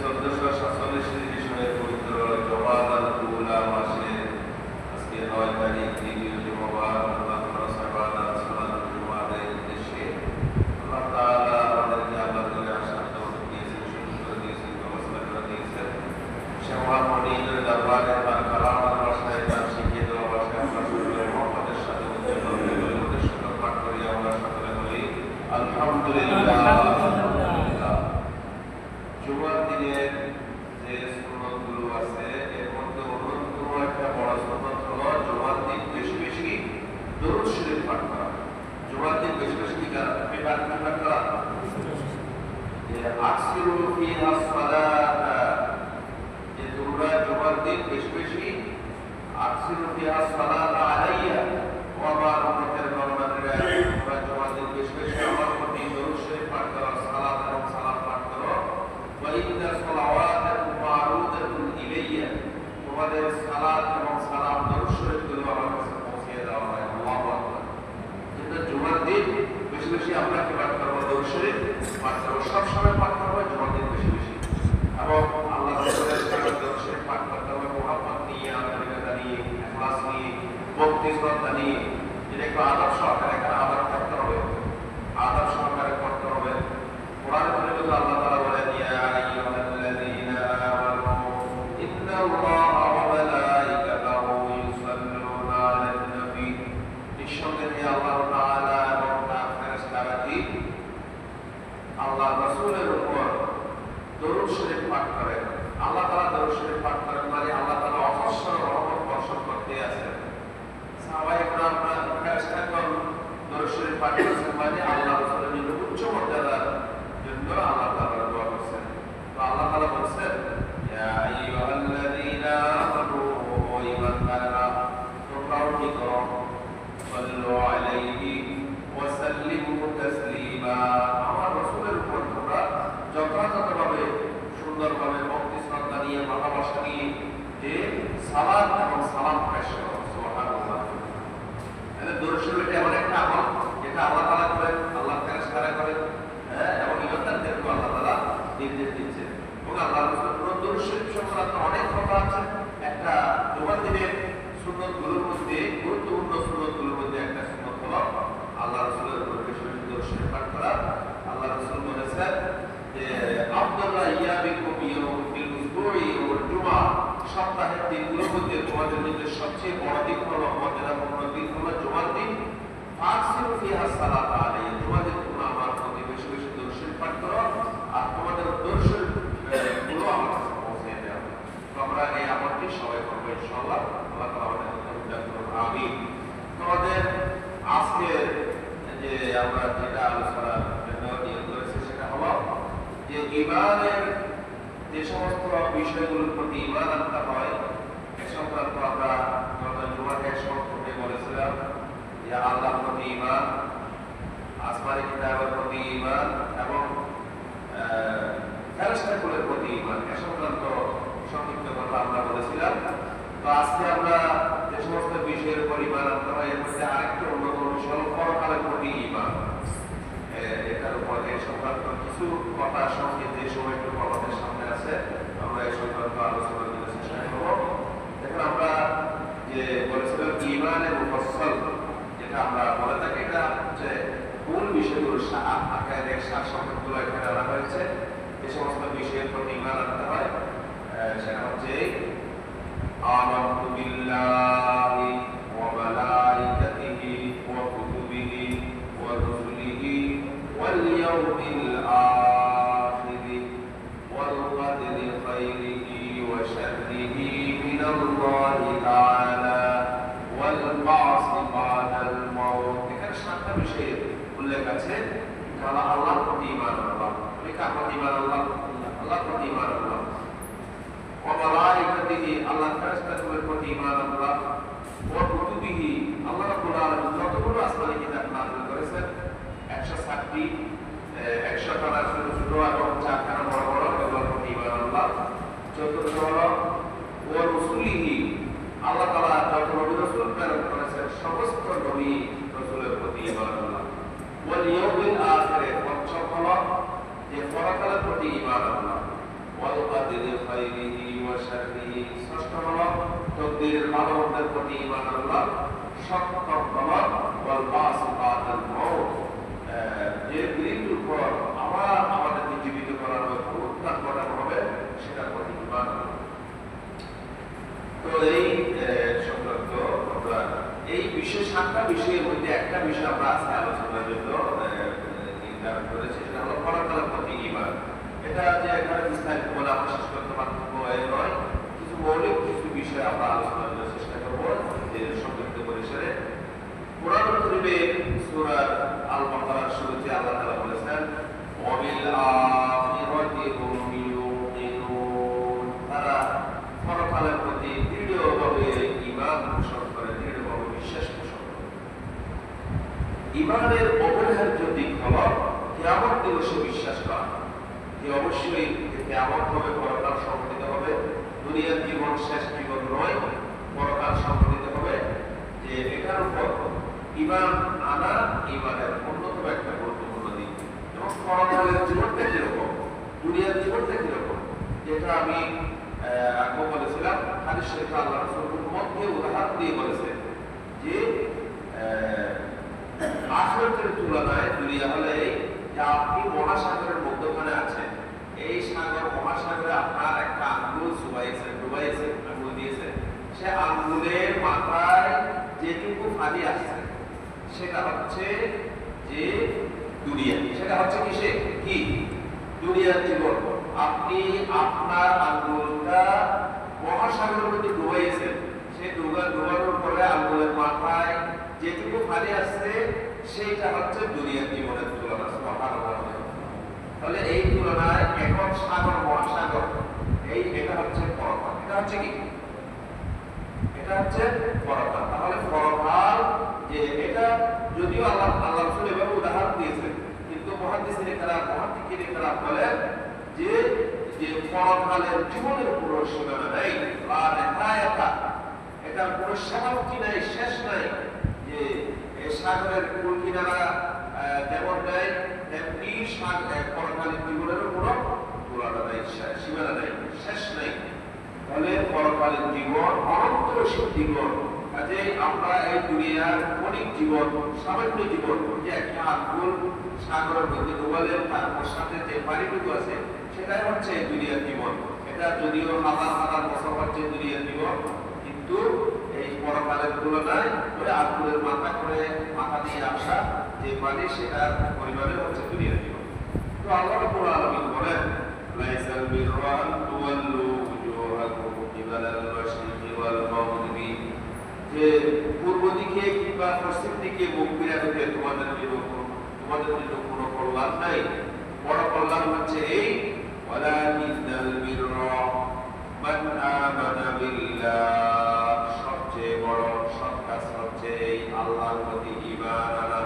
1447 হিজরি পবিত্র জমাদাল উলা মাসের আজকে 9 তারিখ দ্বিতীয় জুমা আল্লাহ তাআলা সালাত জুমাদের উদ্দেশ্যে আল্লাহ তাআলা আমাদেরকে আল্লাহ করে আসার তৌফিক দিয়েছেন, সুযোগ করে দিয়েছেন, ব্যবস্থা করে দিয়েছেন। সে মহামনিদের দরবারে তার কালামের ভাষায় তার শিখিয়ে দেওয়া ভাষায় আমরা সকলে মুহাম্মদের সাথে উদ্দেশ্যের সাথে পাঠ করি। আমরা সকলে বলি আলহামদুলিল্লাহ। জুমার দিনের যে সুন্নতগুলো আছে এর মধ্যে অন্যতম একটা বড় সুন্নত হলো জুমার দিন বেশি বেশি দরুদ শরীফ পাঠ করা। জুমার দিন বেশি বেশি কি পাঠ করা, যে আকসিরু ফিহা সালাত, যে তোমরা জুমার দিন বেশি বেশি আকসিরু ফিহা সালাত আলাইয়া ওয়া মা উম্মতের গণমানেরা, তোমরা জুমার দিন বেশি বেশি আমার প্রতি দরুদ শরীফ পাঠ করো, সালাত এবং সালাম পাঠ করো। ওয়াইদা সালাওয়াতুকুম মারুদাতুন ইলাইয়া, তোমাদের সালাত এবং সালাম দরুদ শরীফগুলো আমার কাছে পৌঁছে দেওয়া হয়। আল্লাহু আকবার। কিন্তু জুমার দিন বেশি বেশি আমরা কি পাঠ করব? দরুদ শরীফ পাঠ করব। সব সময় পাঠ করব, জুমার দিন বেশি বেশি। এবং আল্লাহ রাসূলের সাথে দরুদ শরীফ পাঠ করতে হবে মুহাব্বত নিয়ে, আন্তরিকতা নিয়ে, ইখলাস নিয়ে, ভক্তি শ্রদ্ধা নিয়ে। যেটা একটু আদব সহকারে, এখানে আদব করতে হবে, আদব সহকারে করতে হবে। কোরআনে কারিমে আল্লাহ তাআলা বলেন, ইয়া আইয়ুহাল্লাযীনা আমানু ইন্নাল্লাহা ওয়া মালাইকাতাহু ইউসাল্লুনা আলান নবী, নিঃসন্দেহে আল্লাহ তাআলা এবং তার ফেরেশতাগণ আল্লাহ রাসূলের উপর দরুদ শরীফ পাঠ করেন। আল্লাহ তাআলা দরুদ শরীফ পাঠ করেন মানে আল্লাহ তাআলা অজস্র রহমত বর্ষণ করতে আছেন। সাহাবায়ে কেরামরা ফেরেশতাগণ দরুদ শরীফ পাঠ করেছেন মানে আল্লাহ রাসূলের জন্য উচ্চ মর্যাদার জন্য আল্লাহ তাআলা দোয়া করছেন। তো আল্লাহ তাআলা বলেন, ইয়া আইয়ুহাল্লাযীনা আমানু ওয়া ঈমানদাররা, তোমরাও কি করো, সাল্লু আলাইহি ওয়া সাল্লিমু তাসলিমা, আমার রাসূলের উপর তোমরা যথাযথভাবে সুন্দরভাবে ভক্তি শ্রদ্ধা নিয়ে, ভালোবাসা নিয়ে যে সালাত এবং সালাম পেশ করো। সুবহানাল্লাহ। তাহলে দরুদ শরীফ এমন একটা আমল যেটা আল্লাহ তাআলা করেন, আল্লাহ ফেরেশতারা করেন, এবং ইমানদারদেরকে আল্লাহ তাআলা নির্দেশ দিচ্ছেন। এবং আল্লাহ রাসূলের দরুদ শরীফ সংক্রান্ত অনেক কথা আছে। একটা জুমার দিনের সুন্নতগুলোর মধ্যে, গুরুত্বপূর্ণ সুন্নতগুলোর মধ্যে একটা সুন্নত হলো আল্লাহ রাসূলের উপর বেশি বেশি দরুদ শরীফ পাঠ করা। আল্লাহ রাসূল বলেছেন যে আফদালু আইয়ামিকুম ইয়াউমুল উসবুই ওয়াল জুমআ, সপ্তাহের দিনগুলোর মধ্যে তোমাদের জন্য সবচেয়ে বড় দিন হলো, মর্যাদাপূর্ণ দিন হলো জুমার দিন। ফাকসিরু ফিহা সালাত আলাইহি, তোমাদের তোমরা আমার প্রতি বেশি বেশি দরুদ শরীফ পাঠ করো, আর তোমাদের দরুদ শরীফ গুলো আমার কাছে পৌঁছে দাও। তো আমরা এই আমলটি সবাই করব ইনশাআল্লাহ। আল্লাহ তাআলা আমাদের তৌফিক করুন, আমিন। তোমাদের আজকে যে আমরা যেটা আলোচনার জন্য নিয়োগ করেছি সেটা হলো যে ঈমানের যে সমস্ত বিষয়গুলোর প্রতি ঈমান আনতে হয় এ সংক্রান্ত আমরা গত জুমার এক সপ্তাহে বলেছিলাম যে আল্লাহর প্রতি ঈমান, আসমানি কিতাবের প্রতি ঈমান এবং ফেরেশতাকুলের প্রতি ঈমান, এ সংক্রান্ত সংক্ষিপ্ত কথা আমরা বলেছিলাম। তো আজকে আমরা যে সমস্ত বিষয়ের উপর ঈমান আনতে হয় এর মধ্যে আরেকটা অন্যতম বিষয় হলো পরকালের প্রতি ঈমান। এটার উপর এই সংক্রান্ত কিছু কথা সংক্ষেপে যে সময় একটু আমাদের সামনে আছে আমরা এই সংক্রান্ত আলোচনা করার চেষ্টা করব। এখন আমরা যে বলেছিলাম ঈমানের মুফাসসাল, যেটা আমরা বলে থাকি, এটা হচ্ছে মূল বিষয়গুলো, আকায়েদের সারসংক্ষেপগুলো এখানে আনা হয়েছে। যে সমস্ত বিষয়ের প্রতি ঈমান আনতে হয় সেটা হচ্ছে আমানতু বিল্লাহি ওয়া মালাইকাতিহি ওয়া কুতুবিহি ওয়া রুসুলিহি ওয়াল ইয়াউমিল আখির ওয়াল কদরি খাইরিহি ওয়া শাররিহি মিনাল্লাহি তাআলা ওয়াল বা'সি বা'দাল মাউত। এখানে সাতটা বিষয়ের উল্লেখ আছে। তাহলে আল্লাহর প্রতি ঈমান আনলাম, কার প্রতি ঈমান আনলাম? আল্লাহর প্রতি ঈমান আনলাম। ওয়া মালাইকাতিহি, আল্লাহর ফেরেশতাদের প্রতি ঈমান আনলাম। ওয়া কুতুবিহি, আল্লাহ রাব্বুল আলামিন যতগুলো আসমানি কিতাব নাযিল করেছেন 107টি, 100খানা ছোট ছোট এবং 4খানা বড় বড়, এগুলোর প্রতি ঈমান আনলাম। চতুর্থ হলো ওয়া রুসুলিহি, আল্লাহ তাআলা যত নবী রাসূল প্রেরণ করেছেন সমস্ত নবী রাসূলের প্রতি ঈমান আনলাম। ওয়াল ইয়াউমিল আখির, পঞ্চম হলো যে পরকালের প্রতি ঈমান আনলাম। ওয়াল কাদিরি খাইরিহি ওয়া শাররিহি, ষষ্ঠ হলো তকদীরের ভালো মন্দের প্রতি ঈমান আনলাম। সপ্তম হলো ওয়াল বাসিকাতিল মাউত, যে মৃত্যুর উপর আবার আমাদেরকে জীবিত করা হবে, পুনরুত্থান করানো হবে, সেটার প্রতি ঈমান। তো এই সংক্রান্ত আমরা এই বিশেষ 7টা বিষয়ের মধ্যে একটা বিষয় আমরা আজকে আলোচনার জন্য নির্ধারণ করেছি, সেটা হলো পরকালের প্রতি ঈমান। এটা যে এখানে বিস্তারিত বলে আমরা শেষ করতে পারবো নয়, কিছু মৌলিক কিছু বিষয় আমরা আলোচনার জন্য চেষ্টা করবো যে সংক্ষিপ্ত পরিসরে। কোরআন কারীমে সূরা আল বাকারার শুরুতে আল্লাহ তাআলা বলেছেন ওয়াবিল আখিরাতি হুম ইউকিনুন, তারা পরকালের প্রতি দৃঢ়ভাবে ঈমান পোষণ করে, দৃঢ়ভাবে বিশ্বাস পোষণ করে। ঈমানের অপরিহার্য দিক হলো কিয়ামত দিবসে বিশ্বাস করা, যে অবশ্যই কিয়ামত হবে, পরকাল সংঘটিত হবে, দুনিয়ার জীবন শেষ জীবন নয়, পরকাল সংঘটিত হবে। যে এটার উপর ঈমান আনা ঈমানের অন্যতম একটা গুরুত্বপূর্ণ দিক। এবং পরকালের জীবনটা কিরকম, দুনিয়ার জীবনটা কিরকম, যেটা আমি আগে বলেছিলাম, হাদিস শরীফে আল্লাহ রাসূল মধ্যে উদাহরণ দিয়ে বলেছেন যে আখিরাতের তুলনায় দুনিয়া হলে যে আপনি মহাসাগরের মধ্যখানে আছেন, এই সাগর মহাসাগরে আপনার একটা আঙ্গুল ডুবাইছেন, আঙ্গুল দিয়েছেন, সে আঙ্গুলের মাথায় যেটুকু ফাঁদি আসছে সেটা হচ্ছে যে দুনিয়া, সেটা হচ্ছে কি দুনিয়ার জীবন। আপনি আপনার আঙ্গুলটা মহাসাগরের মধ্যে ডুবাইছেন, সেই ডুবানোর পরে আঙ্গুলের মাথায় যেটুকু ফাঁদি আসছে সেইটা হচ্ছে দুনিয়ার জীবনের তুলনা। তাহলে এই তুলনায় এখন সাগর মহাসাগর, এটা হচ্ছে পরকাল, এটা হচ্ছে কি, এটা হচ্ছে পরকাল। তাহলে পরকাল যে এটা যদিও আল্লাহ রাসূল এভাবে উদাহরণ দিয়েছেন, কিন্তু মুহাদ্দিসিনেরা বলেন যে পরকালের জীবনের কোনো সীমানা নেই, এটার কোনো সমাপ্তি নাই, শেষ নাই। যে সাগরের কুল কিনারা যেমন নেই, তেমনি পরকালের জীবনেরও কোনো তুলনা নাই, সীমানা নাই, শেষ নাই। তাহলে পরকালের জীবন অনন্তশীল জীবন। কাজেই আমরা এই দুনিয়ার অনেক জীবন, সামান্য জীবন, যে একটা আঙ্গুল সাগরের মধ্যে ডুবালেন, তারপর সাথে যে পানিটুকু আছে সেটাই হচ্ছে দুনিয়ার জীবন। এটা যদিও হাজার হাজার বছর হচ্ছে দুনিয়ার জীবন, কিন্তু এই পরকালের তুলনায় ওই আঙ্গুলের মাথা দিয়ে আসা যে পানি, সেটার পরিমাণে হচ্ছে দুনিয়ার জীবন। তো আল্লাহ রাব্বুল আলামিন বলেন লাইসাল বিররা আন তুওয়াল্লু উজুহাকুম কিবালাল মাশরিকি ওয়াল মাগরিবি, যে পূর্ব দিকে কিংবা পশ্চিম দিকে মুখ ফিরাতে তোমাদের জন্য কোনো কল্যাণ নাই। বড় কল্যাণ হচ্ছে এই ওয়ালাকিনাল বিররা মান আমানা বিল্লাহ, সবচেয়ে বড় সৎ কাজ হচ্ছে এই আল্লাহর প্রতি ঈমান আনা,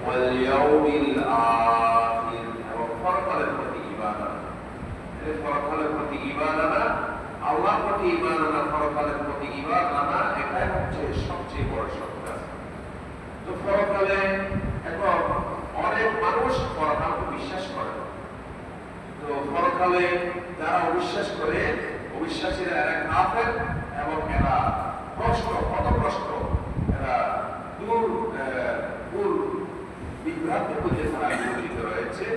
ওয়াল ইয়াউমিল আখির, এবং পরকালের প্রতি ঈমান আনা। এই পরকালের প্রতি ঈমান আনা, আল্লাহর প্রতি ঈমান আনা, পরকালের প্রতি ঈমান আনা, এটাই হচ্ছে সবচেয়ে বড় সৎ কাজ। তো পরকালে এখন অনেক মানুষ পরকালকে বিশ্বাস করে। তো পরকালে যারা অবিশ্বাস করে, অবিশ্বাসীরা এরা কাফের এবং এরা পথভ্রষ্ট, এরা দূর বিভ্রান্তির মধ্যে তারা নিয়োজিত রয়েছে।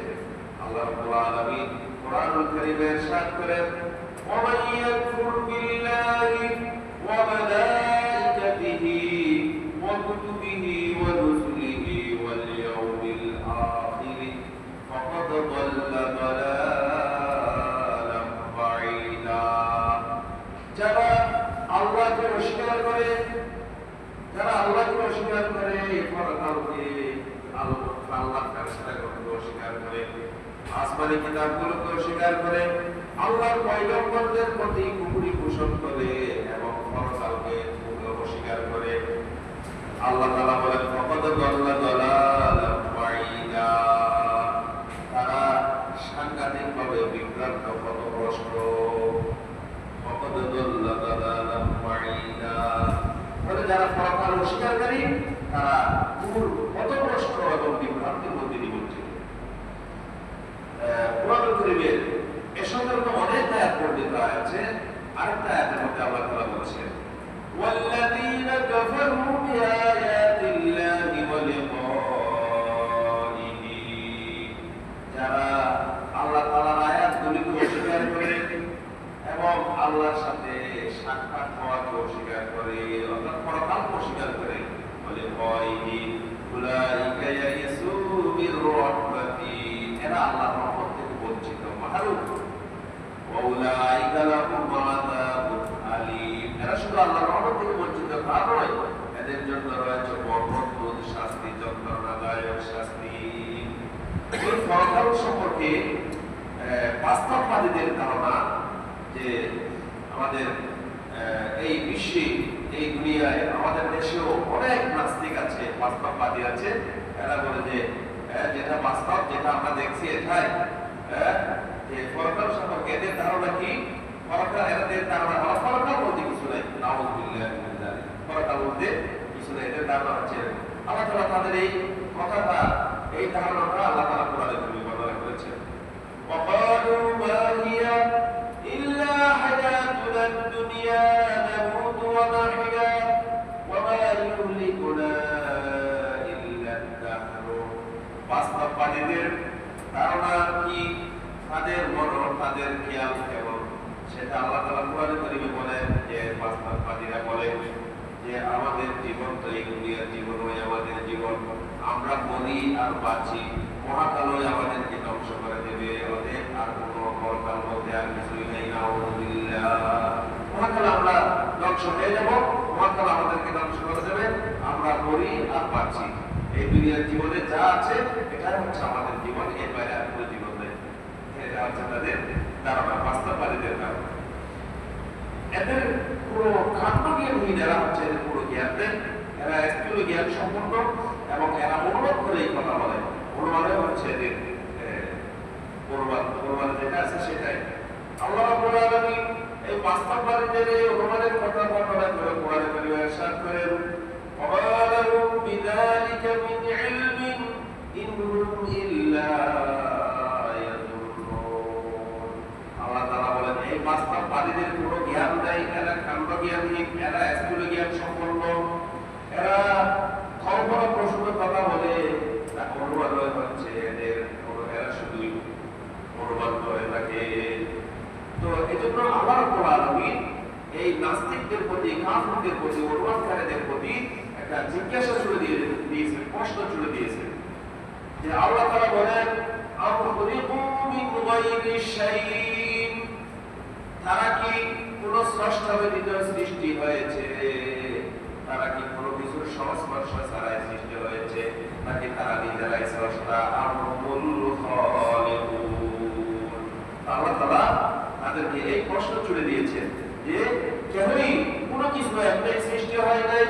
আল্লাহ রাব্বুল আলামিন কোরআনুল কারীমে ইরশাদ করেন ওয়া ইয়াকুফুর বিল্লাহি ওয়া মালাইকাতিহি ওয়া কুতুবিহি ওয়া রুসুলিহি ওয়াল ইয়াউমিল আখির ফাকাদ দাল্লা দালালাম বাঈদা। যারা আল্লাহকে অস্বীকার করে, পরকালকে, আল্লাহর ফেরেশতাগণকে অস্বীকার করে, আসমানী কিতাবগুলোকে অস্বীকার করে, আল্লাহর পয়গম্বরদের প্রতি কুফরি পোষণ করে এবং পরকালকে অস্বীকার করে, আল্লাহ তাআলা বলেন ফাকাদ দাল্লা দালালাম বাঈদা, তারা সাংঘাতিকভাবে বিভ্রান্ত, পথভ্রষ্ট। ফাকাদ দাল্লা দালালাম বাঈদা, তাহলে যারা পরকাল অস্বীকারী তারা পথভ্রষ্ট এবং বিভ্রান্তির মধ্যে নিমজ্জিত। কোরআনুল কারীমের এ সংক্রান্ত অনেক আরেকটা আয়াতের মধ্যে আল্লাহ তাআলা বলেছেন والذين كفروا بآيات الله ولقائه যারা আল্লাহ তাআলার আয়াতগুলিকে অস্বীকার করে এবং আল্লাহর সাথে সাক্ষাৎ হওয়াকে অস্বীকার করে অর্থাৎ পরকালকে অস্বীকার করে বলে হয় উলাইকা ইয়াইসু মির রাহমাতি এরা আল্লাহর রহমত থেকে বঞ্চিত মাহরুম ওয়া উলাইকা লাহুম আযাবুন আলীম এরা শুধু আল্লাহর রহমত থেকে বঞ্চিত তা নয় এদের জন্য রয়েছে মর্মন্তুদ শাস্তি যন্ত্রণাদায়ক শাস্তি এই পরকাল সম্পর্কে বাস্তববাদীদের ধারণা যে আমাদের এই বিশ্বে এই দুনিয়ায় আমাদের দেশেও অনেক নাস্তিক আছে বাস্তববাদী আছে এরা বলে যে যেটা বাস্তব যেটা আমরা দেখছি এটাই যে পরকাল সম্পর্কে এদের ধারণা কি পরকাল এদের ধারণা পরকাল বলতে কিছু নাই নাউযুবিল্লাহি মিন যালিক পরকাল বলতে কিছু নাই এদের ধারণা হচ্ছে আল্লাহ তাআলা তাদের এই কথাটা এই ধারণাটা আল্লাহ তাআলা কোরআনে বর্ণনা করেছেন وقالوا ما هي إلا حياتنا الدنيا نموت ونحيا وما يهلكنا إلا الدهر বাস্তববাদীদের ধারণা কি তাদের মনন তাদের খেয়াল কেমন সেটা আল্লাহ তাআলা কোরআনে কারীমে বলেন যে বাস্তববাদীরা বলে যে আমাদের জীবন তো এই দুনিয়ার জীবন হয় আমাদের জীবন আমরা মরি আর বাঁচি মহাকালই আমাদেরকে ধ্বংস করে দেবে অতএব আর কোনো পরকাল বলতে আর কিছুই নেই নাউযুবিল্লাহ মহাকাল আমরা ধ্বংস হয়ে যাব মহাকাল আমাদেরকে ধ্বংস করে দেবে আমরা মরি আর বাঁচি এই দুনিয়ার জীবনে যা আছে এটাই হচ্ছে আমাদের জীবন এর বাইরে আর কোনো জীবন নেই এটা হচ্ছে তাদের ধারণা বাস্তববাদীদের ধারণা এদের পুরো খাদ্যজ্ঞানহীন এরা হচ্ছে এদের পুরো জ্ঞান দেন এরা স্থূল জ্ঞান সম্পন্ন এবং এরা অনুবাদ করে এই কথা বলে অনুবাদে হচ্ছে এদের অনুবাদ যেটা আছে সেটাই আল্লাহ রাব্বুল আলামিন এই বাস্তববাদীদের এই অনুবাদের কথা বর্ণনা করে কোরআনে কারীমে ইরশাদ করেন ওয়ালাহুম বিযালিকা মিন ইলমিন ইনহুম ইল্লা ইয়াযুন্নুন আল্লাহ তাআলা বলেন এই বাস্তববাদীদের কোনো জ্ঞান নাই এরা কাণ্ডজ্ঞানহীন এরা স্থূল জ্ঞান সম্পন্ন এরা কল্পনা প্রসূত কথা বলে তা অনুবাদ হচ্ছে এদের এরা শুধুই অনুবাদ করে থাকে তো এই জন্য আল্লাহ রাব্বুল আলামিন এই নাস্তিকদের প্রতি কাফিরদের প্রতি অনুবাদকারীদের প্রতি একটা জিজ্ঞাসা ছুড়ে দিয়েছেন প্রশ্ন ছুড়ে দিয়েছেন যে আল্লাহ তাআলা বলেন আম খুলিকু মিন গায়রি শাইইন তারা কি কোন স্রষ্টা ব্যতীত সৃষ্টি হয়েছে তারা কি কোনো কিছুর সংস্পর্শ ছাড়াই সৃষ্টি হয়েছে নাকি তারা নিজেরাই স্রষ্টা আমুল খালিকুন আল্লাহ তাআলা তাদেরকে এই প্রশ্ন ছুড়ে দিয়েছেন যে কেনই কোনো কিছু একটাই সৃষ্টি হয় নাই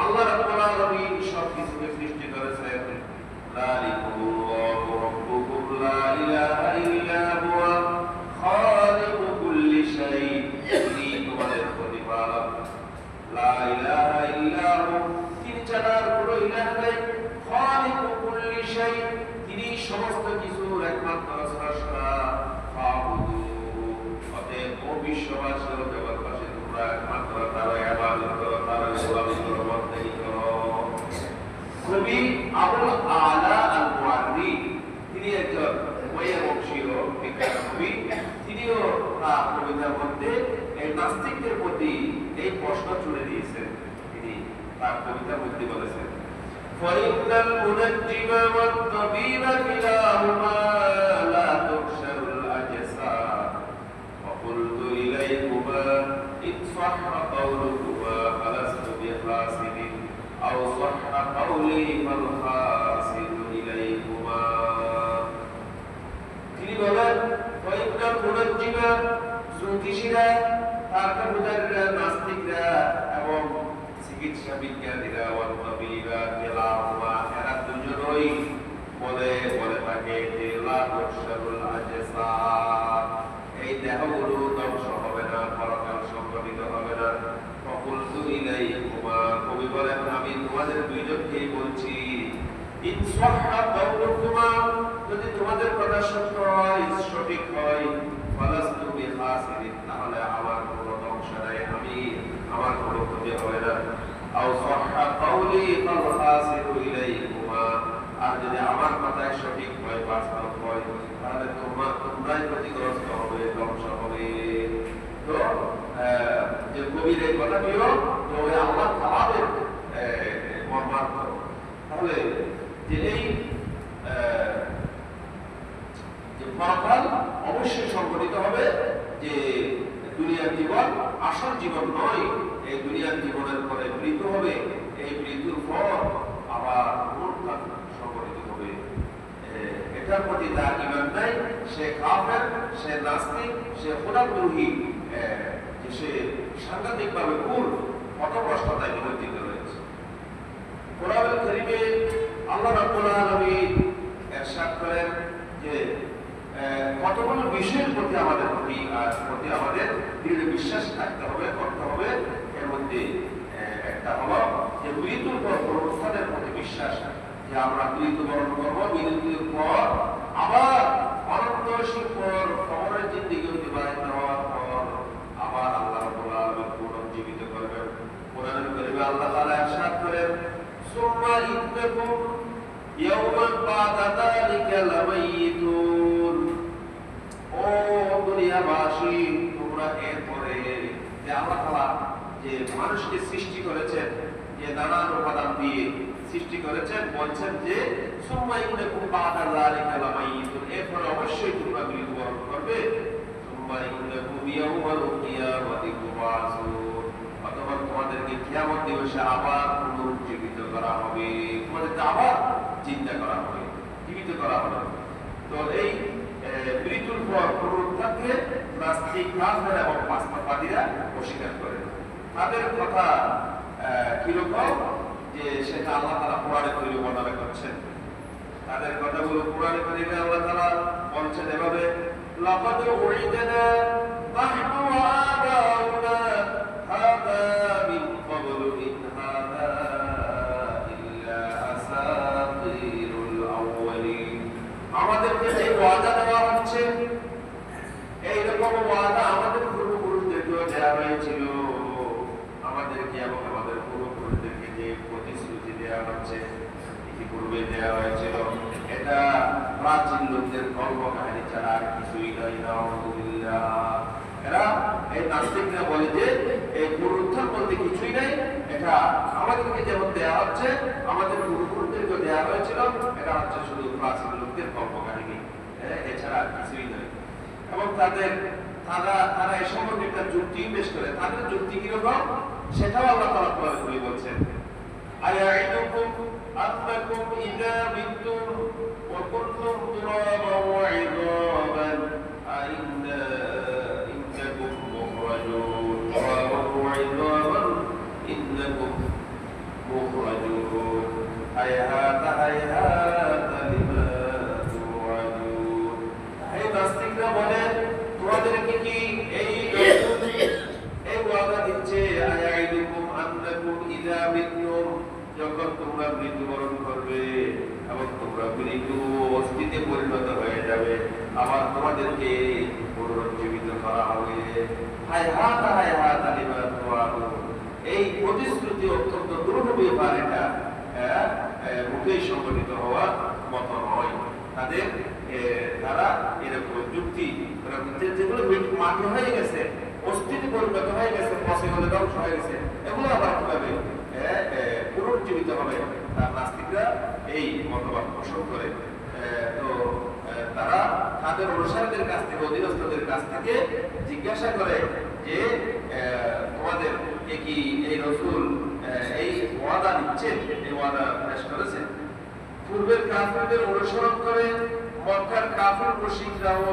আল্লাহ রাব্বুল আলামিন সব কিছুকে সৃষ্টি করেছেন যালিকুল্লাহু রাব্বুকুম লা ইলাহা ইল্লা হুয়া খালিকু কুল্লি শাই তিনি তোমাদের প্রতিপালক লা ইলাহা ইল্লা হু তিনি ছাড়া কোনো ইলাহ নাই খালিকু কুল্লি শাই তিনি সমস্ত কিছুর একমাত্র স্রষ্টা ফাবুদু অতএব ও বিশ্ববাসী ও জগৎবাসী তোমরা একমাত্র তার ইবাদত করো তার গোলামি করো বন্দেগী করো কবি আবুল আলা আল মুআররি তিনি একজন বংশীয় বিখ্যাত কবি তিনিও তার কবিতার মধ্যে এই নাস্তিকদের প্রতি এই প্রশ্ন ছুড়ে দিয়েছেন তিনি তার কবিতার মধ্যে বলেছেন فإن المنجم والطبيب كلاهما لا تحشر الأجساد وقلت إليكما إن صح قولكما فلست بخاسر أو صح قولي فالخاسر إليكما তিনি বলেন فإن المنجم জ্যোতিষীরা তার্কবিদরা নাস্তিকরা এবং চিকিৎসা বিজ্ঞানীরা ওয়াত্তাবিরা কেলাহুমা এরা দুজনই বলে থাকে যে লা তুহশারুল আজসাদ এই দেহগুলো ধ্বংস হবে না পরকাল সংঘটিত হবে না ফাকুলতু ইলাইকুমা কবি বলেন আমি তোমাদের দুইজনকেই বলছি ইন সাহহা কাউলুকুমা যদি তোমাদের কথা সত্য হয় সঠিক হয় ফালাস্তু বিখাসিরিন তাহলে আমার কোনো নাই, আমি আমার কোনো ক্ষতি হবে না। আও সাহহা কাওলি ফাল হাসিলু ইলাইকুমা, আর যদি আমার কথায় সঠিক হয়, বাস্তব হয়, তাহলে তোমরাই ক্ষতিগ্রস্ত হবে, ধ্বংস হবে। তো যে কবির এই কথাটিও তো আল্লাহ তাআলার মর্মার্থ। তাহলে যে এই যে পরকাল অবশ্যই সংঘটিত হবে, যে দুনিয়ার জীবন আসল জীবন নয়, এই দুনিয়ার জীবনের পরে মৃত্যু হবে, এই মৃত্যুর পর আবার পুনরুত্থান সংঘটিত হবে। এটার প্রতি তার ঈমান নাই, সে কাফের, সে নাস্তিক, সে খোদাদ্রোহী, যে সে সাংঘাতিকভাবে ভুল পথভ্রষ্টতায় নিমজ্জিত রয়েছে। কোরআনুল কারীমে আল্লাহ রাব্বুল আলামিন ইরশাদ করেন যে কতগুলো বিষয়ের প্রতি আমাদের দৃঢ় বিশ্বাস থাকতে হবে, করতে হবে। এর মধ্যে একটা হলো যে মৃত্যুর পর পুনরুত্থানের প্রতি বিশ্বাস, যে আমরা মৃত্যুবরণ করব, মৃত্যুর পর আবার অনন্ত শিখর কবরের জিন্দেগি অতিবাহিত হওয়ার পর আবার আল্লাহ রাব্বুল আলামিন পুনর্জীবিত করবেন। কোরআনুল কারীমে আল্লাহ তাআলা ইরশাদ করেন, সুম্মা ইন্নাকুম ইয়াওমান বা'দা যালিকা লামাইয়িতুন, ও দুনিয়াবাসী, তোমরা এরপরে যে আল্লাহ তাআলা যে মানুষকে সৃষ্টি করেছেন, যে নানান উপাদান দিয়ে সৃষ্টি করেছেন, বলছেন যে সুম্মা ইন্নাকুম বা'দা যালিকা লামাইয়িতুন, এরপরে অবশ্যই তোমরা মৃত্যুবরণ করবে। সুম্মা ইন্নাকুম ইয়াওমাল কিয়ামাতি তুবআসুন, অথবা তোমাদেরকে কিয়ামত দিবসে আবার পুনরুজ্জীবিত করা হবে, তোমাদেরকে আবার চিন্তা করা হবে, জীবিত করা হবে। তো এই মৃত্যুর পর পুনরুত্থানকে নাস্তিক, কাফের এবং বাস্তববাদীরা অস্বীকার করে। তাদের কথা কিরকম, যে সেটা আল্লাহ তাআলা কোরআনে কারীমে বর্ণনা করছেন। তাদের কথাগুলো কোরআনে কারীমে আল্লাহ তাআলা বলছেন এভাবে, লাকাদ উইদনা নাহনু ওয়া আবাউনা হাযা মিন ক্বাবলু ইন হাযা ইল্লা আসাতিরুল আউয়ালিন, আমাদেরকে যে ওয়াদা দেওয়া হচ্ছে, এইরকম ওয়াদা আমাদের পূর্বপুরুষদেরকেও দেওয়া হয়েছিল। আমাদেরকে এবং আমাদের পূর্বপুরুষদেরকে যে প্রতিশ্রুতি দেওয়া হচ্ছে, ইতিপূর্বে দেওয়া হয়েছিল, এটা প্রাচীন লোকদের কল্পকাহিনী ছাড়া আর কিছুই নয়। নাউযুবিল্লাহ। এরা এই নাস্তিকরা বলে যে এই পুনরুত্থান বলতে কিছুই নাই, এটা আমাদেরকে যেমন দেওয়া হচ্ছে, আমাদের পূর্বপুরুষদেরকে দেওয়া হয়েছিল, এটা হচ্ছে শুধু প্রাচীন লোকদের কল্পকাহিনী, এছাড়া কিছুই নয়। এবং তারা এই সম্পর্কে একটা যুক্তি পেশ করে। তাদের যুক্তি কিরকম সেটাও আল্লাহ তাআলা কোরআনে বলছেন, আয়াইদুকুম আন্নাকুম ইযা মিতুম ওয়া কুনতুম তুরাবান ওয়া ইযাবান ইন্নাকুম মুখরাজুন তুরাবান ওয়া ইযাবান ইন্নাকুম মুখরাজুন হায়হাতা হায়হাতা লিমা তুআদুন। এই নাস্তিকরা বলে তোমাদেরকে কি এই ওয়াদা দিচ্ছে, আয়াইদুকুম আন্নাকুম ইযা মিতুম, যখন তোমরা মৃত্যুবরণ করবে এবং তোমরা মৃত্যু অস্থিতে পরিণত হয়ে যাবে, আবার তোমাদেরকে পুনরুজ্জীবিত করা হবে। হায়হাতা হায়হাতা লিমা তুআদুন, এই প্রতিশ্রুতি অত্যন্ত দুরূহ ব্যাপার, এটা মোটেই সংগঠিত হওয়ার মতো নয়। তারা এরকম যুক্তি যেগুলো মাটি হয়ে গেছে, অস্থিতি পরিণত হয়ে গেছে, পচে গলে ধ্বংস হয়ে গেছে, এগুলো আবার কিভাবে পুনরুজ্জীবিত হবে, তার নাস্তিকরা এই মতবাদ পোষণ করে। তো তারা তাদের অনুসারীদের কাছ থেকে, অধীনস্থদের কাছ থেকে জিজ্ঞাসা করে যে তোমাদের কি এই রাসূল এই ওয়াদা দিচ্ছেন, এই ওয়াদা পেশ করেছেন? পূর্বের কাফিরদের অনুসরণ করে মক্কার কাফির মুশরিকরাও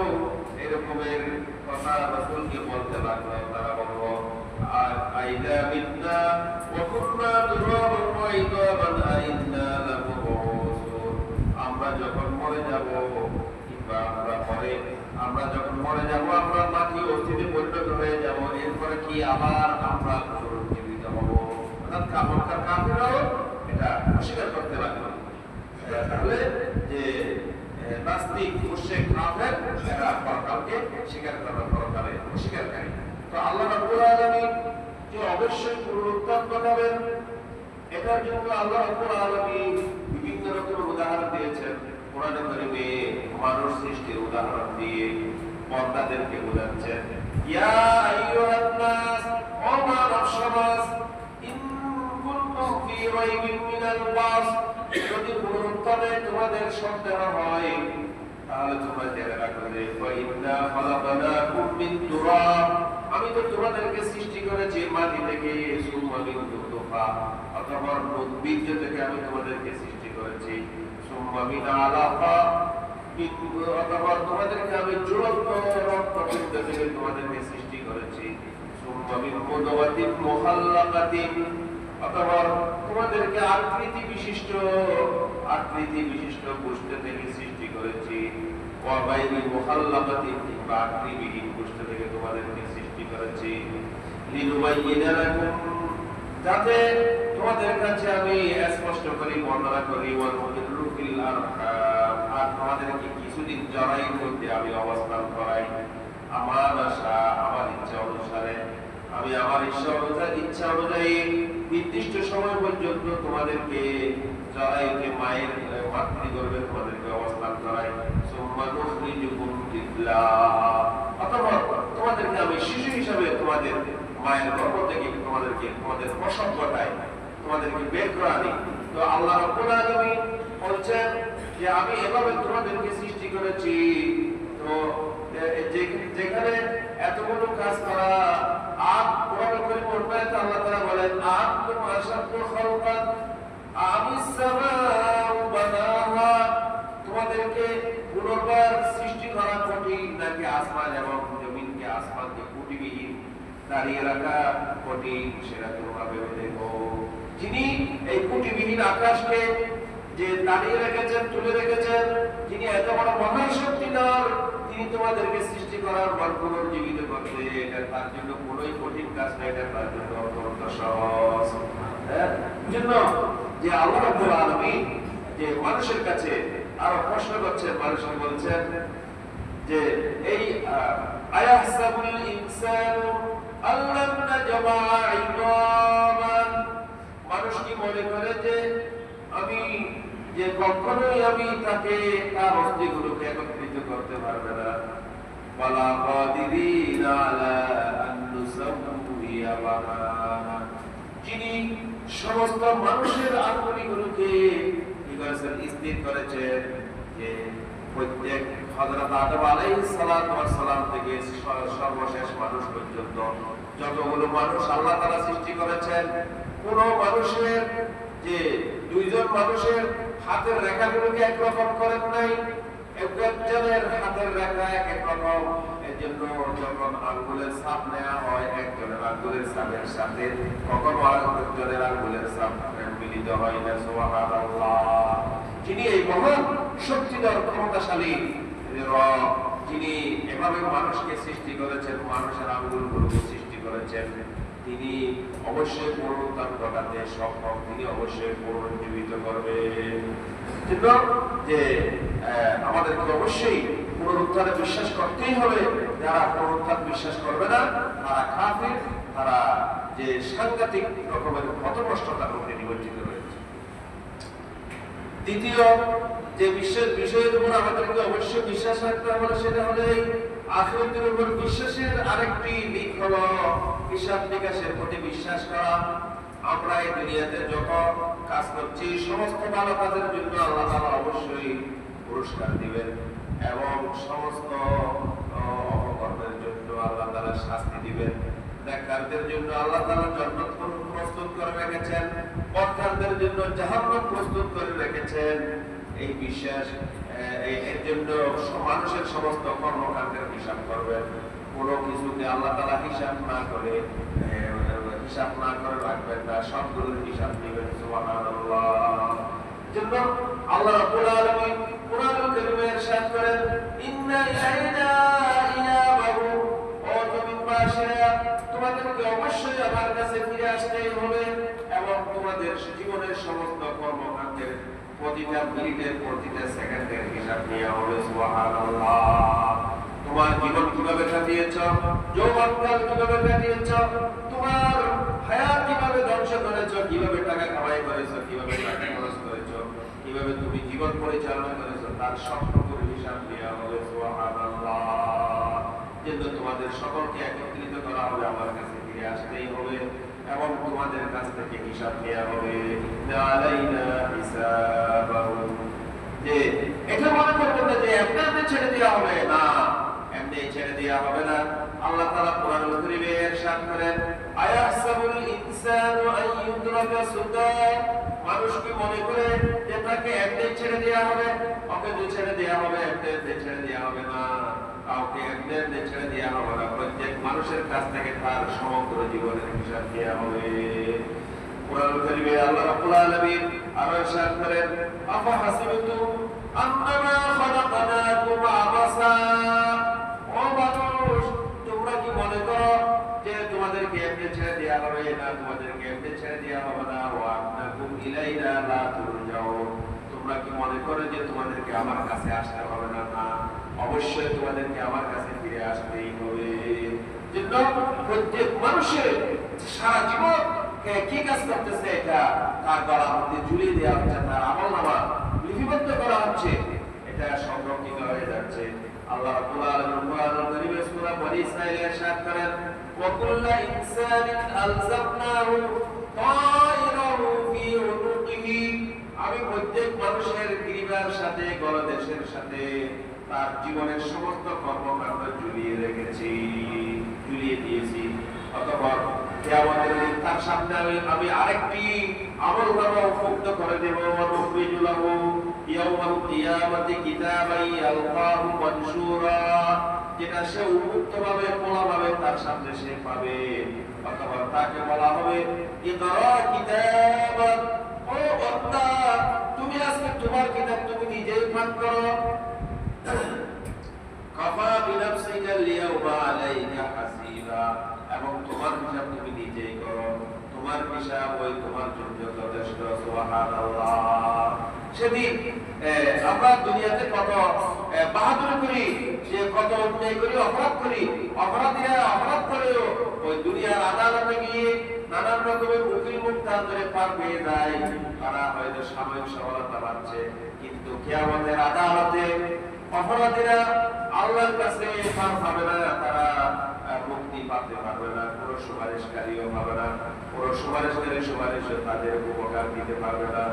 এরকমের কথা রাসূলকে বলতে লাগলো। তারা বলল, আইদা মিন্না ওয়া কুননা তুরাবান ওয়া ইযাবান আইন্না লামুবউসুন, আমরা যখন মরে যাব, কিংবা আমরা যখন মরে যাব, আমরা মাটি অস্থিতে পরিণত হয়ে যাব, এরপরে কি আবার আমরা পুনরুজ্জীবিত হব? অর্থাৎ মক্কার কাফিররাও এটা অস্বীকার করতে লাগলো। তাহলে যে নাস্তিক, মুশরিক, কাফের, এরা পরকালকে স্বীকার করার পরকালে অস্বীকারী। তো আল্লাহ রাব্বুল আলামিন অবশ্যই পুনরুত্থান ঘটাবেন। এটার জন্য আল্লাহ রাব্বুল আলামিন বিভিন্ন রকমের উদাহরণ দিয়েছেন কোরআনে কারিমে। মানুষ সৃষ্টির উদাহরণ দিয়ে বান্দাদেরকে বোঝাচ্ছেন, ইয়া আইয়ুহান নাস, ও মানব সমাজ, ইন কুনতুম ফি রাইবিন মিনাল বাস, যদি পুনরুত্থানে তোমাদের সন্দেহ হয় তাহলে তোমরা জেনে রাখো যে ফাইন্না খালাকনাকুম মিন তুরাব, আমি তো তোমাদেরকে সৃষ্টি করেছি মাটি থেকে, সুম্মা মিন নুতফা, অথবা বীর্য থেকে আমি তোমাদেরকে সৃষ্টি করেছি, সুম্মা মিন আলাকা, অথবা তোমাদেরকে আমি জ্বলন্ত রক্তপিণ্ড থেকে তোমাদেরকে সৃষ্টি করেছি, সুম্মা মিন মুদওয়াতিন মুখাল্লাকাতিন, অথবা তোমাদেরকে আকৃতি বিশিষ্ট গোষ্ঠ থেকে সৃষ্টি করেছি, ওয়া বাইরি মুখাল্লাকাতিন, বা আকৃতিবিহীন গোষ্ঠ থেকে তোমাদেরকে সৃষ্টি করেছি, লিনুবাইয়িনা লাকুম, যাতে তোমাদের কাছে আমি স্পষ্ট করে বর্ণনা করি, ওয়াল মুদিল্লু ফিল আরহাম, আর তোমাদেরকে কিছুদিন জরায়ুর মধ্যে আমি অবস্থান করাই, আমার আশা, আমার ইচ্ছা অনুসারে, আমি আমার ইচ্ছা অনুযায়ী নির্দিষ্ট সময় পর্যন্ত তোমাদেরকে জরায়ুতে মায়ের মাতৃগর্ভে তোমাদেরকে অবস্থান করাই, সুম্মা নুখরিজুকুম তিফলা, অথবা তোমাদেরকে আমি শিশু হিসাবে তোমাদের মায়ের গর্ভ থেকে তোমাদের প্রসব ঘটাই, তোমাদেরকে বের করে আনি। তো আল্লাহ রাব্বুল আলামিন বলছেন যে আমি এভাবে তোমাদেরকে সৃষ্টি করেছি। তো যেখানে এতগুলো কাজ করা, আর কোরআন কারীম পড়তে আল্লাহ তাআলা বলেন, আনতুম আশাদ্দু খালকান আমিস সামাউ বানাহা, তোমাদেরকে পুনর্বার সৃষ্টি করা কঠিন নাকি আসমান এবং জমিনকে, আসমানকে কুটিবিহীন দাঁড়িয়ে রাখা কঠিন, সেটা তোমরা ভেবে দেখো। যিনি এই কুটিবিহীন আকাশকে যে দাঁড়িয়ে রেখেছেন, তুলে রেখেছেন, যিনি এত বড় মহাশক্তিধর, তিনি তোমাদেরকে সৃষ্টি করার পর পুনর্জীবিত করতে, এটা তার জন্য কোনোই কঠিন কাজ না, এটা তার জন্য অত্যন্ত সহজ। জন্য যে আল্লাহ রাব্বুল আলামিন যে মানুষের কাছে আরো প্রশ্ন করছেন, মানুষকে বলছেন যে এই আয়াহসাবুল ইনসানু আল্লাম নাজমা ইদামান, মানুষ কি মনে করে যে আমি যে কখনোই আমি তাকে তার অস্থিগুলোকে একত্রিত করতে পারবে না, ওয়ালা কাদিরিনা আলা আন নুসাউইয়া বানানা, যিনি সমস্ত মানুষের আঙ্গুলিগুলোকে কি করেছেন, স্থির করেছেন, যে প্রত্যেক হযরত আদম আলাইহিস সালাতু ওয়াস সালাম থেকে সর্বশেষ মানুষ পর্যন্ত যতগুলো মানুষ আল্লাহ তাআলা সৃষ্টি করেছেন, কোন মানুষের যে দুইজন মানুষের হাতের রেখাগুলোকে একরকম করেন নাই, একজনের হাতের রেখা এক রকম, এজন্য যখন আঙ্গুলের ছাপ নেওয়া হয় একজনের আঙ্গুলের ছাপের সাথে কখনো আরেকজনের আঙ্গুলের ছাপ মিলিত হয় না। সুবহানাল্লাহ, যিনি এই মহান শক্তিধর ক্ষমতাশালী রব, যিনি এভাবে মানুষকে সৃষ্টি করেছেন, মানুষের আঙ্গুলগুলোকে সৃষ্টি করেছেন, তিনি অবশ্যই পুনরুত্থান ঘটাতে সক্ষম, তিনি অবশ্যই পুনরুজ্জীবিত করবেন। যে আমাদেরকে অবশ্যই পুনরুত্থানে বিশ্বাস করতেই হবে। যারা পুনরুত্থান বিশ্বাস করবে না তারা কাফির, তারা যে সাংঘাতিক রকমের পথভ্রষ্টতার উপরে নিমজ্জিত রয়েছে। দ্বিতীয় যে বিষয়ের উপর আমাদেরকে অবশ্যই বিশ্বাস রাখতে হবে সেটা হলো এই আখিরাতের উপর বিশ্বাসের আরেকটি দিক হলো হিসাব নিকাশের প্রতি বিশ্বাস করা। আমরা এই দুনিয়াতে যত কাজ করছি সমস্ত ভালো কাজের জন্য আল্লাহ তাআলা অবশ্যই পুরস্কার দিবেন এবং সমস্ত অপকর্মের জন্য আল্লাহ তাআলা শাস্তি দিবেন। নেককারদের জন্য আল্লাহ তাআলা জান্নাত প্রস্তুত করে রেখেছেন, বদকারদের জন্য জাহান্নাম প্রস্তুত করে রেখেছেন। এই বিশ্বাস এর জন্য মানুষের সমস্ত কর্মকাণ্ডের হিসাব করবেন। কোনো কিছুকে আল্লাহ তাআলা হিসাব না করে রাখবেন না, সবগুলোর হিসাব নেবেন। সুবহানাল্লাহ। জন্য আল্লাহ রাব্বুল আলামিন কোরআনুল কারীমে ইরশাদ করেন, ইন্না ইলাইনা ইয়াবাহুম, ও জমিনবাসীরা তোমাদেরকে অবশ্যই আমার কাছে ফিরে আসতেই হবে এবং তোমাদের জীবনের সমস্ত কর্মকাণ্ডের প্রতিটা মিনিটের প্রতিটা সেকেন্ডের হিসাব নেওয়া হবে। সুবহানাল্লাহ। তোমার জীবন কিভাবে কাটিয়েছ, যৌবনকাল কিভাবে কাটিয়েছ, তোমার হায়াত কিভাবে ধ্বংস করেছো, কিভাবে টাকা কামাই করেছো, কিভাবে টাকা খরচ করেছো, কিভাবে তুমি জীবন পরিচালনা করেছো, তার সবটুকু হিসাব দেওয়া হবে। সুবহানাল্লাহ। কিন্তু তোমাদের সকলকে একত্রিত করা হবে, আমার কাছে ফিরে আসতেই হবে এবং তোমাদের কাছ থেকে হিসাব নেওয়া হবে। আলাইনা হিসাবাহুম। যে এটা মনে করবেন না যে এমনি ছেড়ে দেওয়া হবে, না, এমনি ছেড়ে দেওয়া হবে না। আল্লাহ তাআলা কোরআনুল কারীমে ইরশাদ করেন, আয়াহসাবুল ইনসানু আন ইউতরাকা সুদা। মানুষ কি মনে করে যে তাকে এমনি ছেড়ে দেওয়া হবে? ওকে যে ছেড়ে দেওয়া হবে, এমনি ছেড়ে দেওয়া হবে না। কাউকে এমনি ছেড়ে দেওয়া হবে না। প্রত্যেক মানুষের কাছ থেকে তার সমগ্র জীবনের হিসাব দেওয়া হবে। কোরআনুল কারীমে আল্লাহ রাব্বুল আলামিন আরো ইরশাদ করেন, আফা হাসিবতুম আন্নামা খালাকনাকুম আবাসা। ও মানুষ, তোমরা কি মনে করো যে তোমাদেরকে এমনি ছেড়ে দেওয়া হবে? না, তোমাদেরকে এমনি ছেড়ে দেওয়া হবে না। ওয়া আন্নাকুম ইলাইনা লা তুরজাউন। তোমরা কি মনে করো যে তোমাদেরকে আমার কাছে আসতে হবে না? না, অবশ্যই তোমাদেরকে আমার কাছে ফিরে আসতেই হবে। জন্য প্রত্যেক মানুষের সারা জীবন কি কাজ করতেছে এটা তার গলার মধ্যে ঝুলিয়ে দেওয়া হচ্ছে, তার আমলনামা লিপিবদ্ধ করা হচ্ছে, এটা সংরক্ষিত হয়ে যাচ্ছে। আল্লাহ রাব্বুল আলামিন কোরআনুল কারীমে সূরা বনী ইসরাঈলে ইরশাদ করেন, ওয়া কুল্লু ইনসানিন আলজামনাহু তায়রাহু ফি উনুকিহি। আমি প্রত্যেক মানুষের গ্রীবার সাথে, গলদেশের সাথে তার জীবনের সমস্ত কর্মকাণ্ড ঝুলিয়ে রেখেছি, ঝুলিয়ে দিয়েছি। অথবা কিয়ামতের দিন তার সামনে আমি আরেকটি আমলনামা উন্মুক্ত করে দেব। ওয়ানুখরিজুলাহু ইয়াওমাল কিয়ামাতি কিতাবান ইয়ালকাহু মানশুরা। যেটা সে উন্মুক্তভাবে, খোলাভাবে তার সামনে সে পাবে। অথবা তাকে বলা হবে, ইকরা কিতাবাক, ও বান্দা, তুমি আজকে তোমার কিতাব তুমি নিজেই পাঠ করো। কাফা বিনাফসিকা লিয়াউমা আলাইকা হাসিবা। এবং তোমার হিসাব তুমি নিজেই করো, তোমার হিসাব ওই তোমার জন্য যথেষ্ট। সুবহানাল্লাহ। সেদিন আমরা দুনিয়াতে কত বাহাদুরি করি, যে কত অন্যায় করি, অপরাধ করি। অপরাধীরা অপরাধ করেও ওই দুনিয়ার আদালতে গিয়ে নানান রকমের উকিল মুক্তার ধরে পার পেয়ে যায়। তারা হয়তো সাময়িক সফলতা পাচ্ছে, কিন্তু কিয়ামতের আদালতে অপরাধীরা আল্লাহর কাছে পার পাবে না, তারা মুক্তি পাতে পারবে না, কোনো সুপারিশকারীও পাবে না, কোনো সুপারিশকারী সুপারিশও তাদের উপকার দিতে পারবে না।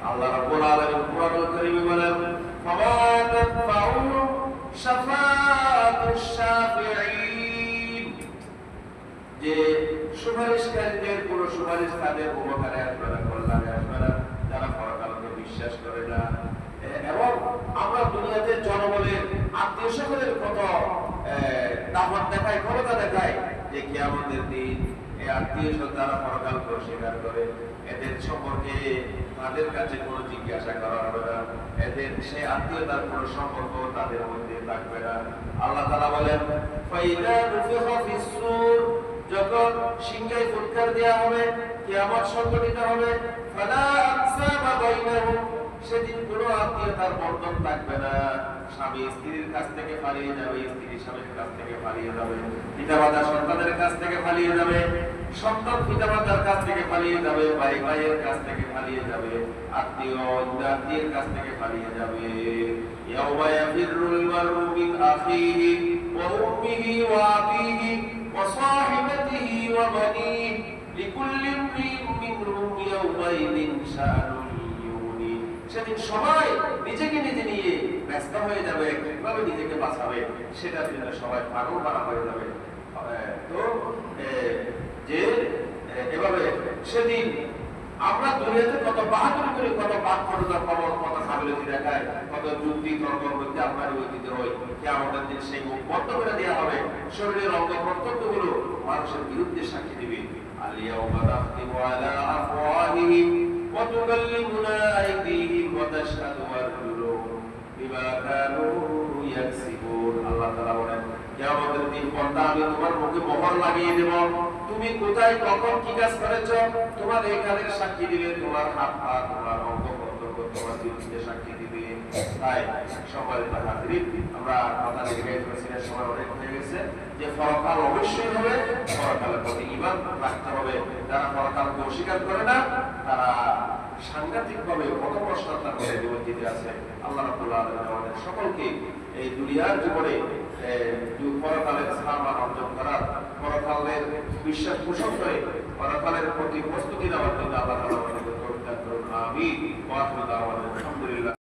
আল্লাহ রাব্বুল আলামিন কোরআনুল কারীমে বলেন, ফামা তানফাউহুম শাফাআতুশ শাফিঈন। যে সুপারিশকারীদের কোনো সুপারিশ তাদের উপকারে আসবে না, কল্যাণে আসবে না, যারা পরকালকে বিশ্বাস করে না। এবং আমরা দুনিয়াতে জনবলের আত্মীয় স্বজনের কত দাপট দেখায়, ক্ষমতা দেখায়, যে কিয়ামতের দিন এই আত্মীয় স্বজন যারা পরকালকে অস্বীকার করে, এদের সম্পর্কে তাদের কাছে কোনো জিজ্ঞাসা করা হবে না, এদের সে আত্মীয়তার কোনো সম্পর্ক তাদের মধ্যে থাকবে না। আল্লাহ তাআলা বলেন, ফাইদা নুফিখা ফিস-সূর, যখন সিংহায় ফুৎকার দেওয়া হবে, কিয়ামত সংঘটিত হবে, ফালা আনসাবা বাইনাহুম, সেদিন কোনো আত্মীয়তার বন্ধন থাকবে না। স্বামী স্ত্রীর কাছ থেকে পালিয়ে যাবে, স্ত্রী স্বামীর কাছ থেকে পালিয়ে যাবে, পিতামাতা সন্তানের কাছ থেকে পালিয়ে যাবে, সন্তান পিতামাতার কাছ থেকে পালিয়ে যাবে, ভাই ভাইয়ের কাছ থেকে পালিয়ে যাবে, আত্মীয় আত্মীয়ের কাছ থেকে পালিয়ে যাবে। ইয়াওমা ইয়াফিরুল মারউ মিন আখিহি ওয়া উম্মিহি ওয়া আবিহি ওয়া সাহিবাতিহি ওয়া বানিহি লিকুল্লি ইমরিইন মিনহুম ইয়াওমাইযিন শাআনুন। সেদিন সবাই নিজেকে নিজে নিয়ে ব্যস্ত হয়ে যাবে, কিভাবে নিজেকে বাঁচাবে সেটার জন্য সবাই পাগল পারা হয়ে যাবে। তো যে এভাবে সেদিন আমরা দুনিয়াতে কত বাহাদুরি করি, কত বাকপটুতা, কত সাবিলতি দেখায়, কত যুক্তি তর্কের মধ্যে আমরা নিয়োজিত হই। কিয়ামতের দিন সেই মুখ বন্ধ করে দেওয়া হবে, শরীরের অঙ্গ প্রত্যঙ্গগুলো মানুষের বিরুদ্ধে সাক্ষী দিবে। আল-ইয়াওমা নাখতিমু আলা আফওয়াহিহিম ওয়া তুকাল্লিমুনা আইদিহিম ওয়া তাশহাদু আরজুলুহুম বিমা কানু ইয়াকসিবুন। আল্লাহ তাআলা বলেন, কিয়ামতের দিন বান্দা আমি তোমার মুখে মোহর লাগিয়ে দেব, তুমি কোথায় কখন কি কাজ করেছো তোমার এই কাজের সাক্ষী দিবে তোমার হাত পা, তোমার অঙ্গ প্রত্যঙ্গ, জমাতে সাক্ষী দিবে। তাই সম্মানিত হাজিরিন, আমরা কথা লেগে সময় অনেক হয়ে গেছে যে পরকাল অবশ্যই হবে, পরকালের প্রতি ঈমান রাখতে হবে। যারা পরকালকে অস্বীকার করে না তারা সাংঘাতিকভাবে পথভ্রষ্টতার মধ্যে নিমজ্জিত আছে। আল্লাহ রাব্বুল আলামিন আমাদের সকলকে এই দুনিয়ার জীবনে পরকালের সামান অর্জন করার, পরকালের বিশ্বাস পোষণ করে পরকালের প্রতি প্রস্তুতি নেওয়ার জন্য আল্লাহ তাআলা আমাদেরকে তৌফিক দান করুন। আমিন। ওয়া আখিরু দাওয়ানা আলহামদুলিল্লাহ।